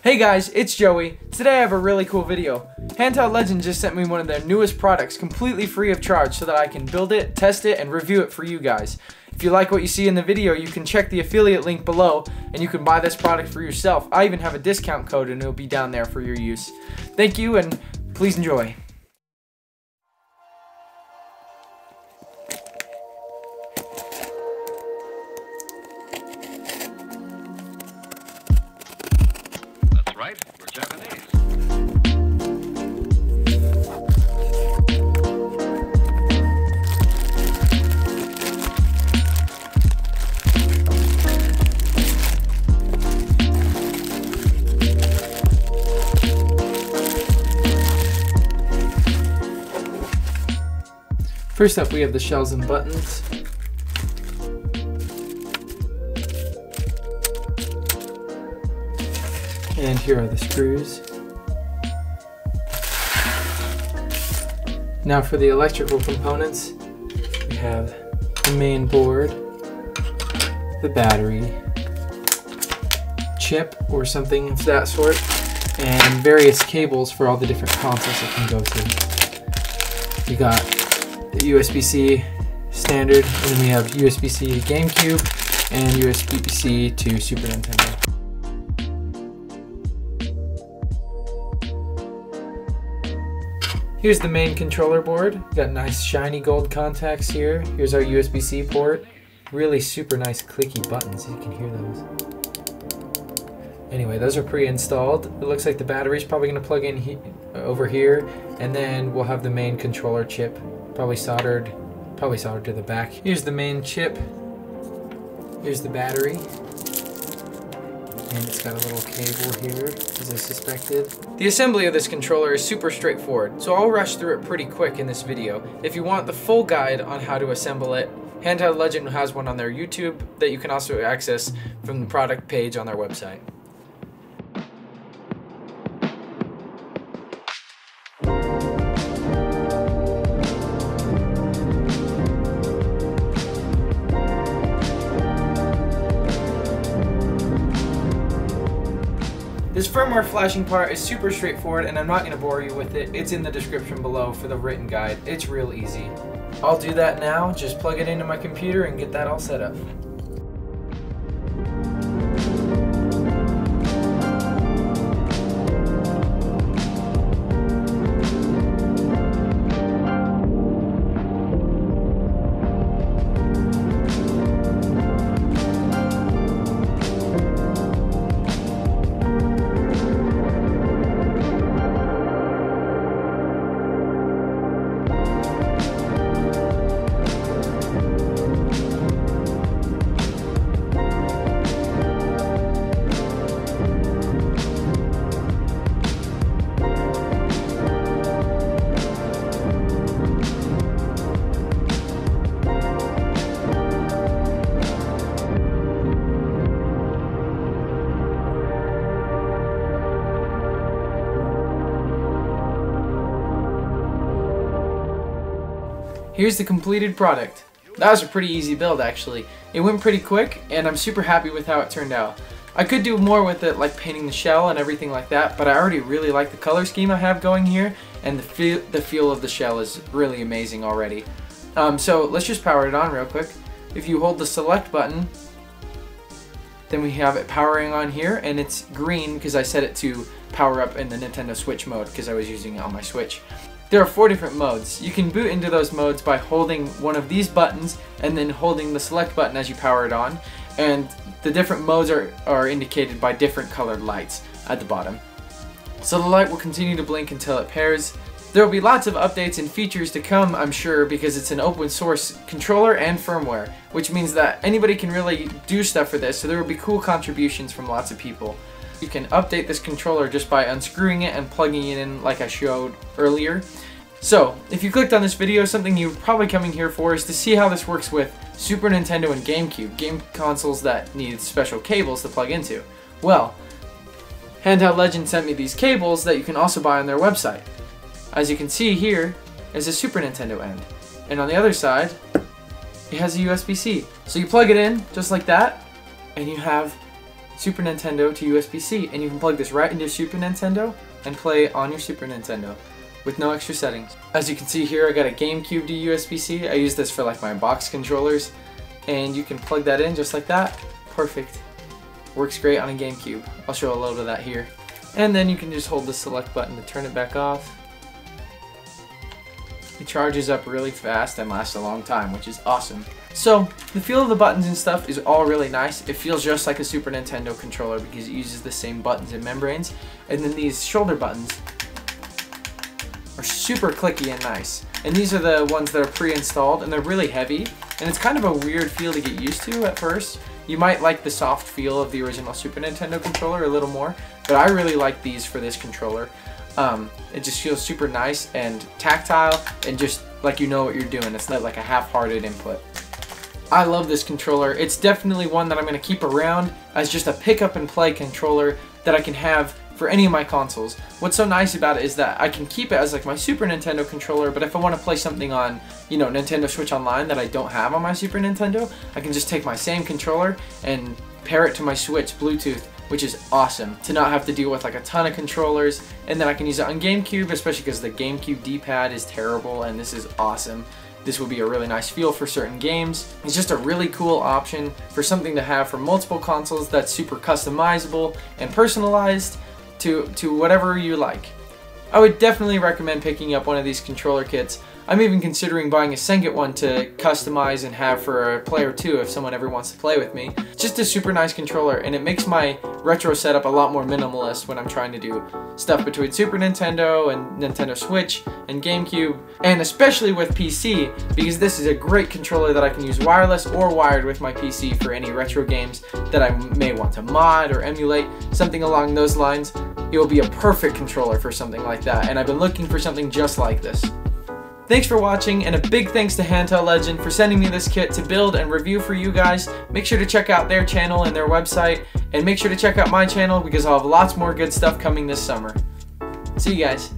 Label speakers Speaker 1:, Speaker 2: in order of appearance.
Speaker 1: Hey guys, it's Joey. Today I have a really cool video. HandheldLegend just sent me one of their newest products completely free of charge so that I can build it, test it, and review it for you guys. If you like what you see in the video, you can check the affiliate link below and you can buy this product for yourself. I even have a discount code and it'll be down there for your use. Thank you and please enjoy.
Speaker 2: Right, we're Japanese.
Speaker 1: First up, we have the shells and buttons. And here are the screws. Now for the electrical components, we have the main board, the battery, chip or something of that sort, and various cables for all the different consoles it can go to. We got the USBC standard, and then we have USBC GameCube and USBC to Super Nintendo. Here's the main controller board. Got nice shiny gold contacts here. Here's our USB-C port. Really super nice clicky buttons. You can hear those. Anyway, those are pre-installed. It looks like the battery's probably going to plug in over here, and then we'll have the main controller chip probably soldered to the back. Here's the main chip. Here's the battery. And it's got a little cable here, as I suspected. The assembly of this controller is super straightforward, so I'll rush through it pretty quick in this video. If you want the full guide on how to assemble it, HandheldLegend has one on their YouTube that you can also access from the product page on their website. This firmware flashing part is super straightforward and I'm not going to bore you with it. It's in the description below for the written guide. It's real easy. I'll do that now, just plug it into my computer and get that all set up. Here's the completed product. That was a pretty easy build actually. It went pretty quick and I'm super happy with how it turned out. I could do more with it, like painting the shell and everything like that, but I already really like the color scheme I have going here, and the feel of the shell is really amazing already. So let's just power it on real quick. If you hold the select button, then we have it powering on here, and it's green because I set it to power up in the Nintendo Switch mode because I was using it on my Switch. There are 4 different modes. You can boot into those modes by holding one of these buttons and then holding the select button as you power it on, and the different modes are indicated by different colored lights at the bottom. So the light will continue to blink until it pairs. There will be lots of updates and features to come, I'm sure, because it's an open source controller and firmware, which means that anybody can really do stuff for this, so there will be cool contributions from lots of people. You can update this controller just by unscrewing it and plugging it in like I showed earlier. So, if you clicked on this video, something you're probably coming here for is to see how this works with Super Nintendo and GameCube, game consoles that need special cables to plug into. Well, HandheldLegend sent me these cables that you can also buy on their website. As you can see here is a Super Nintendo end, and on the other side it has a USB-C. So you plug it in just like that and you have Super Nintendo to USB-C, and you can plug this right into Super Nintendo and play on your Super Nintendo with no extra settings. As you can see here, I got a GameCube to USB-C. I use this for like my box controllers, and you can plug that in just like that. Perfect. Works great on a GameCube. I'll show a little bit of that here. And then you can just hold the select button to turn it back off. It charges up really fast and lasts a long time, which is awesome. So, the feel of the buttons and stuff is all really nice. It feels just like a Super Nintendo controller because it uses the same buttons and membranes. And then these shoulder buttons are super clicky and nice. And these are the ones that are pre-installed, and they're really heavy. And it's kind of a weird feel to get used to at first. You might like the soft feel of the original Super Nintendo controller a little more, but I really like these for this controller. It just feels super nice and tactile, and just like you know what you're doing. It's not like a half-hearted input. I love this controller. It's definitely one that I'm going to keep around as just a pick up and play controller that I can have for any of my consoles. What's so nice about it is that I can keep it as like my Super Nintendo controller, but if I want to play something on, you know, Nintendo Switch Online that I don't have on my Super Nintendo, I can just take my same controller and pair it to my Switch Bluetooth, which is awesome to not have to deal with like a ton of controllers. And then I can use it on GameCube, especially because the GameCube D-pad is terrible, and this is awesome. This will be a really nice feel for certain games. It's just a really cool option for something to have for multiple consoles that's super customizable and personalized to whatever you like. I would definitely recommend picking up one of these controller kits. I'm even considering buying a Senget one to customize and have for a player too if someone ever wants to play with me. It's just a super nice controller, and it makes my retro setup a lot more minimalist when I'm trying to do stuff between Super Nintendo and Nintendo Switch and GameCube, and especially with PC, because this is a great controller that I can use wireless or wired with my PC for any retro games that I may want to mod or emulate, something along those lines. It will be a perfect controller for something like that, and I've been looking for something just like this. Thanks for watching, and a big thanks to handheldlegend for sending me this kit to build and review for you guys. Make sure to check out their channel and their website, and make sure to check out my channel because I'll have lots more good stuff coming this summer. See you guys.